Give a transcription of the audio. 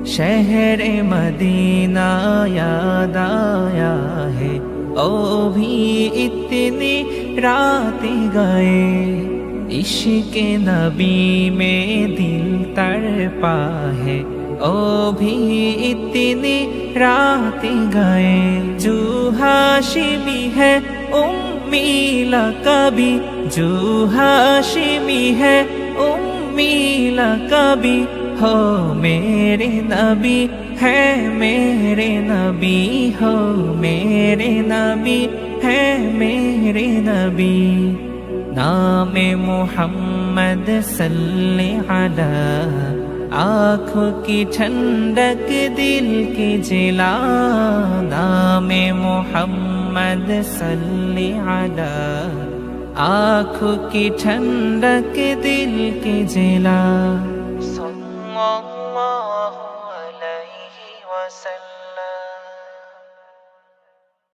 शहर मदीना याद आया है, ओ भी इतनी रातें गए। इश्क़ नबी में दिल तड़पा है, ओ भी इतनी रातें गए। जो हाशिमी है उम्मी लक़बी, जो हाशिमी है उम्मी लक़बी, हो मेरे नबी है मेरे नबी, हो मेरे नबी है मेरे नबी। नाम मोहम्मद सल्ले अला, आँखों की ठंडक दिल की जिला। नाम मोहम्मद सल्ले अला, आँखों की ठंडक दिल की जिला। सल्लल्लाहु अलैहि वसल्लम।